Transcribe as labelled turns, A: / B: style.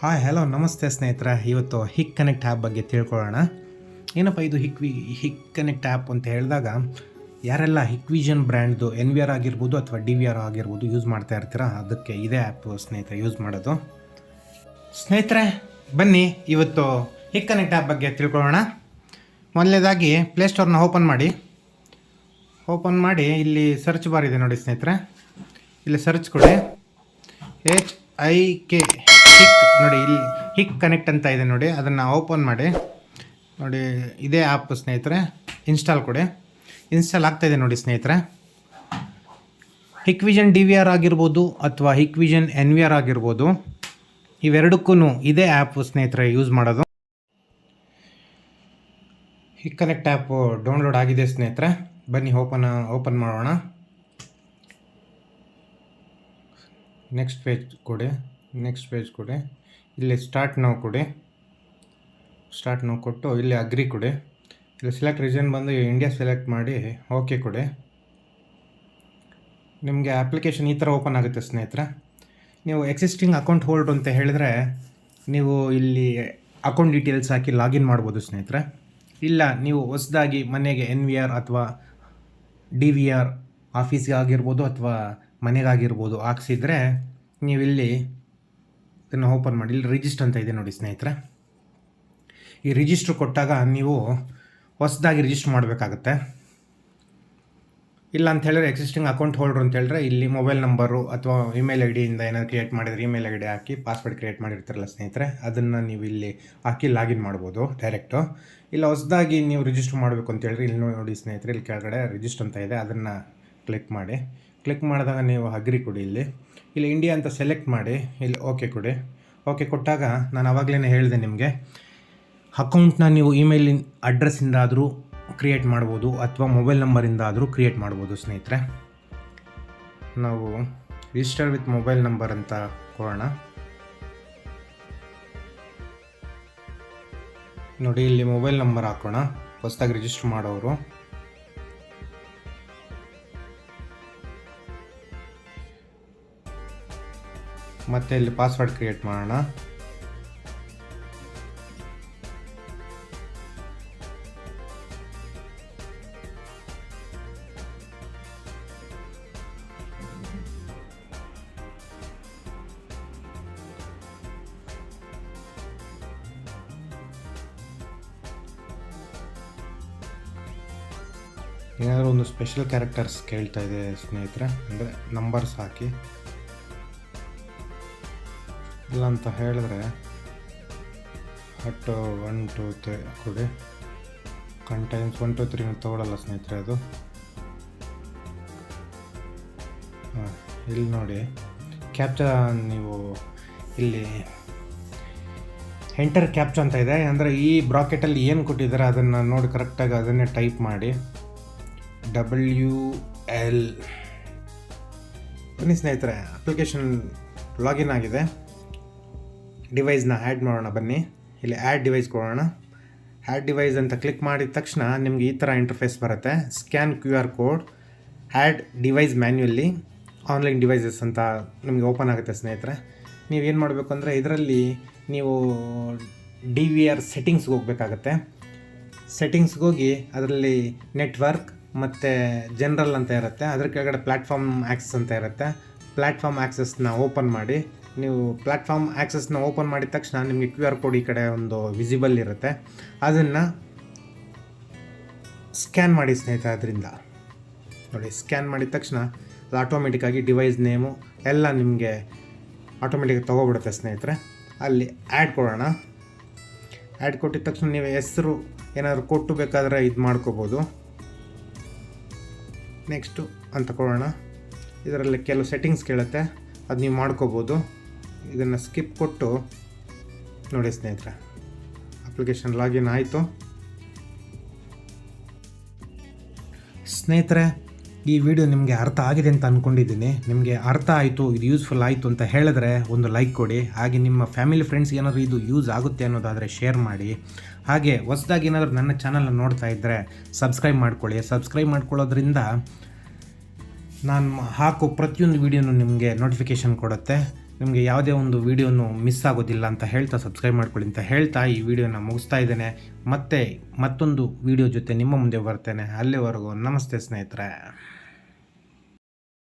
A: Hi hello ನಮಸ್ತೆ ಸ್ನೇಹಿತರೆ. ಇವತ್ತು ಹಿಕ್ ಕನೆಕ್ಟ್ ಆ್ಯಪ್ ಬಗ್ಗೆ ತಿಳ್ಕೊಳ್ಳೋಣ. ಏನಪ್ಪ ಇದು ಹಿಕ್ ಕನೆಕ್ಟ್ ಆ್ಯಪ್ ಅಂತ ಹೇಳಿದಾಗ ಯಾರೆಲ್ಲ ಹಿಕ್ ವಿಷನ್ ಬ್ರ್ಯಾಂಡ್ದು NVR ಆಗಿರ್ಬೋದು ಅಥವಾ DVR ಆಗಿರ್ಬೋದು ಯೂಸ್ ಮಾಡ್ತಾ ಇರ್ತೀರ, ಅದಕ್ಕೆ ಇದೇ ಆ್ಯಪ್ ಸ್ನೇಹಿತರೆ ಯೂಸ್ ಮಾಡೋದು. ಸ್ನೇಹಿತರೆ ಬನ್ನಿ ಇವತ್ತು ಹಿಕ್ ಕನೆಕ್ಟ್ ಆ್ಯಪ್ ಬಗ್ಗೆ ತಿಳ್ಕೊಳ್ಳೋಣ. ಮೊದಲನೇದಾಗಿ ಪ್ಲೇಸ್ಟೋರ್ನ ಓಪನ್ ಮಾಡಿ ಇಲ್ಲಿ ಸರ್ಚ್ ಬಾರ್ ಇದೆ ನೋಡಿ ಸ್ನೇಹಿತರೆ, ಇಲ್ಲಿ ಸರ್ಚ್ ಕೊಡಿ. HIK ಹಿಕ್ ನೋಡಿ, ಇಲ್ಲಿ ಹಿಕ್ ಕನೆಕ್ಟ್ ಅಂತ ಇದೆ ನೋಡಿ, ಅದನ್ನು ಓಪನ್ ಮಾಡಿ. ನೋಡಿ ಇದೇ ಆ್ಯಪ್ ಸ್ನೇಹಿತರೆ, ಇನ್ಸ್ಟಾಲ್ ಕೊಡಿ. ಇನ್ಸ್ಟಾಲ್ ಆಗ್ತಾಯಿದೆ ನೋಡಿ ಸ್ನೇಹಿತರೆ. ಹಿಕ್ ವಿಷನ್ DVR ಆಗಿರ್ಬೋದು ಅಥವಾ ಹಿಕ್ ವಿಷನ್ NVR ಆಗಿರ್ಬೋದು, ಇವೆರಡಕ್ಕೂ ಇದೇ ಆ್ಯಪ್ ಸ್ನೇಹಿತರೆ ಯೂಸ್ ಮಾಡೋದು. ಹಿಕ್ ಕನೆಕ್ಟ್ ಆ್ಯಪು ಡೌನ್ಲೋಡ್ ಆಗಿದೆ ಸ್ನೇಹಿತರೆ. ಬನ್ನಿ ಓಪನ್ ಮಾಡೋಣ. ನೆಕ್ಸ್ಟ್ ಪೇಜ್ ಕೊಡಿ. ಇಲ್ಲಿ ಸ್ಟಾರ್ಟ್ ನಾವು ಕೊಟ್ಟು ಇಲ್ಲಿ ಅಗ್ರಿ ಕೊಡಿ. ಇಲ್ಲಿ ಸೆಲೆಕ್ಟ್ ರೀಜನ್ ಬಂದು ಇಂಡಿಯಾ ಸೆಲೆಕ್ಟ್ ಮಾಡಿ ಓಕೆ ಕೊಡಿ. ನಿಮಗೆ ಅಪ್ಲಿಕೇಶನ್ ಈ ಥರ ಓಪನ್ ಆಗುತ್ತೆ ಸ್ನೇಹಿತರೆ. ನೀವು ಎಕ್ಸಿಸ್ಟಿಂಗ್ ಅಕೌಂಟ್ ಹೋಲ್ಡ್ ಅಂತ ಹೇಳಿದ್ರೆ ನೀವು ಇಲ್ಲಿ ಅಕೌಂಟ್ ಡೀಟೇಲ್ಸ್ ಹಾಕಿ ಲಾಗಿನ್ ಮಾಡ್ಬೋದು ಸ್ನೇಹಿತರೆ. ಇಲ್ಲ ನೀವು ಹೊಸದಾಗಿ ಮನೆಗೆ NVR ಅಥವಾ DVR ಆಫೀಸ್ಗೆ ಆಗಿರ್ಬೋದು ಅಥವಾ ಮನೆಗಾಗಿರ್ಬೋದು ಹಾಕ್ಸಿದ್ರೆ ನೀವಿಲ್ಲಿ ಇದನ್ನು ಓಪನ್ ಮಾಡಿ. ಇಲ್ಲಿ ರಿಜಿಸ್ಟರ್ ಅಂತ ಇದೆ ನೋಡಿ ಸ್ನೇಹಿತರೆ. ಈ ರಿಜಿಸ್ಟ್ರ್ ಕೊಟ್ಟಾಗ ನೀವು ಹೊಸದಾಗಿ ರಿಜಿಸ್ಟರ್ ಮಾಡಬೇಕಾಗತ್ತೆ. ಇಲ್ಲ ಅಂತ ಹೇಳಿದ್ರೆ ಎಕ್ಸಿಸ್ಟಿಂಗ್ ಅಕೌಂಟ್ ಹೋಲ್ಡ್ರ್ ಅಂತ ಹೇಳಿದ್ರೆ ಇಲ್ಲಿ ಮೊಬೈಲ್ ನಂಬರು ಅಥವಾ ಇಮೇಲ್ ID ಇಂದ ಏನಾದ್ರು ಕ್ರಿಯೇಟ್ ಮಾಡಿದರೆ ಇಮೇಲ್ ID ಹಾಕಿ ಪಾಸ್ವರ್ಡ್ ಕ್ರಿಯೇಟ್ ಮಾಡಿರ್ತಾರಲ್ಲ ಸ್ನೇಹಿತರೆ, ಅದನ್ನು ನೀವು ಇಲ್ಲಿ ಹಾಕಿ ಲಾಗಿನ್ ಮಾಡ್ಬೋದು ಡೈರೆಕ್ಟು. ಇಲ್ಲ ಹೊಸದಾಗಿ ನೀವು ರಿಜಿಸ್ಟರ್ ಮಾಡಬೇಕು ಅಂತ ಹೇಳಿದ್ರೆ ಇಲ್ಲಿ ನೋಡಿ ಸ್ನೇಹಿತರೆ, ಇಲ್ಲಿ ಕೆಳಗಡೆ ರಿಜಿಸ್ಟರ್ ಅಂತ ಇದೆ, ಅದನ್ನು ಕ್ಲಿಕ್ ಮಾಡಿ. ಕ್ಲಿಕ್ ಮಾಡಿದಾಗ ನೀವು ಅಗ್ರಿ ಕೊಡಿ. ಇಲ್ಲಿ ಇಂಡಿಯಾ ಅಂತ ಸೆಲೆಕ್ಟ್ ಮಾಡಿ ಇಲ್ಲಿ ಓಕೆ ಕೊಡಿ. ಓಕೆ ಕೊಟ್ಟಾಗ ನಾನು ಆವಾಗಲೇ ಹೇಳಿದೆ ನಿಮಗೆ, ಅಕೌಂಟ್ನ ನೀವು ಇಮೇಲ್ ಅಡ್ರೆಸ್ಸಿಂದ ಆದರೂ ಕ್ರಿಯೇಟ್ ಮಾಡ್ಬೋದು ಅಥವಾ ಮೊಬೈಲ್ ನಂಬರಿಂದ ಆದರೂ ಕ್ರಿಯೇಟ್ ಮಾಡ್ಬೋದು ಸ್ನೇಹಿತರೆ. ನಾವು ರಿಜಿಸ್ಟರ್ ವಿತ್ ಮೊಬೈಲ್ ನಂಬರ್ ಅಂತ ಕೊಡೋಣ. ನೋಡಿ ಇಲ್ಲಿ ಮೊಬೈಲ್ ನಂಬರ್ ಹಾಕೋಣ, ಹೊಸದಾಗಿ ರಿಜಿಸ್ಟರ್ ಮಾಡೋರು. ಮತ್ತು ಇಲ್ಲಿ ಪಾಸ್ವರ್ಡ್ ಕ್ರಿಯೇಟ್ ಮಾಡೋಣ. ಏನಾದರೂ ಒಂದು ಸ್ಪೆಷಲ್ ಕ್ಯಾರೆಕ್ಟರ್ಸ್ ಕೇಳ್ತಾ ಇದೆ ಸ್ನೇಹಿತರೆ, ಅಂದರೆ ನಂಬರ್ಸ್ ಹಾಕಿ. ಇಲ್ಲ ಅಂತ ಹೇಳಿದ್ರೆ 1 2 3 ಕೊಡಿ. ಕಂಟೈನ್ಸ್ 1 2 3 ತೊಗೊಳ್ಳಲ್ಲ ಸ್ನೇಹಿತರೆ ಅದು. ಇಲ್ಲಿ ನೋಡಿ ಕ್ಯಾಪ್ಚಾ, ನೀವು ಇಲ್ಲಿ ಎಂಟರ್ ಕ್ಯಾಪ್ಚಾ ಅಂತ ಇದೆ, ಅಂದರೆ ಈ ಬ್ರಾಕೆಟಲ್ಲಿ ಏನು ಕೊಟ್ಟಿದ್ದಾರೆ ಅದನ್ನು ನೋಡಿ ಕರೆಕ್ಟಾಗಿ ಅದನ್ನೇ ಟೈಪ್ ಮಾಡಿ. WL ಬನ್ನಿ ಸ್ನೇಹಿತರೆ, ಅಪ್ಲಿಕೇಶನ್ ಲಾಗಿನ್ ಆಗಿದೆ. ಡಿವೈಸ್ನ ಆ್ಯಡ್ ಮಾಡೋಣ ಬನ್ನಿ. ಇಲ್ಲಿ ಆ್ಯಡ್ ಡಿವೈಸ್ ಕೊಡೋಣ. ಆ್ಯಡ್ ಡಿವೈಸ್ ಅಂತ ಕ್ಲಿಕ್ ಮಾಡಿದ ತಕ್ಷಣ ನಿಮಗೆ ಈ ಥರ ಇಂಟರ್ಫೇಸ್ ಬರುತ್ತೆ. Scan QR code, add device manually online devices ಅಂತ ನಿಮಗೆ ಓಪನ್ ಆಗುತ್ತೆ ಸ್ನೇಹಿತರೆ. ನೀವೇನು ಮಾಡಬೇಕು ಅಂದರೆ ಇದರಲ್ಲಿ ನೀವು DVR ಸೆಟ್ಟಿಂಗ್ಸ್ಗೆ ಹೋಗಬೇಕಾಗತ್ತೆ. ಸೆಟ್ಟಿಂಗ್ಸ್ಗೆ ಹೋಗಿ ಅದರಲ್ಲಿ ನೆಟ್ವರ್ಕ್ ಮತ್ತು ಜನರಲ್ ಅಂತ ಇರುತ್ತೆ, ಅದ್ರ ಕೆಳಗಡೆ ಪ್ಲ್ಯಾಟ್ಫಾರ್ಮ್ ಆ್ಯಕ್ಸಸ್ ಅಂತ ಇರುತ್ತೆ. ಪ್ಲ್ಯಾಟ್ಫಾರ್ಮ್ ಆ್ಯಕ್ಸಸ್ನ ಓಪನ್ ಮಾಡಿ. ನೀವು ಪ್ಲ್ಯಾಟ್ಫಾರ್ಮ್ ಆ್ಯಕ್ಸಸ್ನ ಓಪನ್ ಮಾಡಿದ ತಕ್ಷಣ ನಿಮಗೆ QR ಕೋಡ್ ಈ ಕಡೆ ಒಂದು ವಿಸಿಬಲ್ ಇರುತ್ತೆ, ಅದನ್ನು ಸ್ಕ್ಯಾನ್ ಮಾಡಿ ಸ್ನೇಹಿತರೆ. ಅದರಿಂದ ನೋಡಿ ಸ್ಕ್ಯಾನ್ ಮಾಡಿದ ತಕ್ಷಣ ಅದು ಆಟೋಮೆಟಿಕ್ಕಾಗಿ ಡಿವೈಸ್ ನೇಮು ಎಲ್ಲ ನಿಮಗೆ ಆಟೋಮೆಟಿಕ್ ತೊಗೊಬಿಡುತ್ತೆ ಸ್ನೇಹಿತರೆ. ಅಲ್ಲಿ ಆ್ಯಡ್ ಕೊಡೋಣ. ಆ್ಯಡ್ ಕೊಟ್ಟಿದ ತಕ್ಷಣ ನೀವು ಹೆಸರು ಏನಾದರೂ ಕೊಟ್ಟು ಬೇಕಾದರೆ ಇದು ಮಾಡ್ಕೋಬೋದು. ನೆಕ್ಸ್ಟು ಅಂತ ಕೊಡೋಣ. ಇದರಲ್ಲಿ ಕೆಲವು ಸೆಟ್ಟಿಂಗ್ಸ್ ಕೇಳುತ್ತೆ, ಅದು ನೀವು ಮಾಡ್ಕೋಬೋದು. ಇದನ್ನು ಸ್ಕಿಪ್ ಕೊಟ್ಟು ನೋಡಿ ಸ್ನೇಹಿತರೆ, ಅಪ್ಲಿಕೇಶನ್ ಲಾಗಿನ್ ಆಯಿತು. ಸ್ನೇಹಿತರೆ ಈ ವಿಡಿಯೋ ನಿಮಗೆ ಅರ್ಥ ಆಗಿದೆ ಅಂತ ಅಂದ್ಕೊಂಡಿದ್ದೀನಿ. ನಿಮಗೆ ಅರ್ಥ ಆಯಿತು, ಇದು ಯೂಸ್ಫುಲ್ ಆಯಿತು ಅಂತ ಹೇಳಿದ್ರೆ ಒಂದು ಲೈಕ್ ಕೊಡಿ. ಹಾಗೆ ನಿಮ್ಮ ಫ್ಯಾಮಿಲಿ ಫ್ರೆಂಡ್ಸ್ಗೆ ಏನಾದರೂ ಇದು ಯೂಸ್ ಆಗುತ್ತೆ ಅನ್ನೋದಾದರೆ ಶೇರ್ ಮಾಡಿ. ಹಾಗೆ ಹೊಸದಾಗಿ ಏನಾದರೂ ನನ್ನ ಚಾನಲ್ನ ನೋಡ್ತಾ ಇದ್ದರೆ ಸಬ್ಸ್ಕ್ರೈಬ್ ಮಾಡ್ಕೊಳ್ಳಿ. ಸಬ್ಸ್ಕ್ರೈಬ್ ಮಾಡ್ಕೊಳ್ಳೋದ್ರಿಂದ ನಾನು ಹಾಕೋ ಪ್ರತಿಯೊಂದು ವೀಡಿಯೋನು ನಿಮಗೆ ನೋಟಿಫಿಕೇಷನ್ ಕೊಡುತ್ತೆ. ನಿಮಗೆ ಯಾವುದೇ ಒಂದು ವೀಡಿಯೋನು ಮಿಸ್ ಆಗೋದಿಲ್ಲ ಅಂತ ಹೇಳ್ತಾ ಸಬ್ಸ್ಕ್ರೈಬ್ ಮಾಡ್ಕೊಳ್ಳಿ ಅಂತ ಹೇಳ್ತಾ ಈ ವಿಡಿಯೋನ ಮುಗಿಸ್ತಾ ಇದ್ದೇನೆ. ಮತ್ತೆ ಮತ್ತೊಂದು ವಿಡಿಯೋ ಜೊತೆ ನಿಮ್ಮ ಮುಂದೆ ಬರ್ತೇನೆ. ಅಲ್ಲಿವರೆಗೂ ನಮಸ್ತೆ ಸ್ನೇಹಿತರೆ.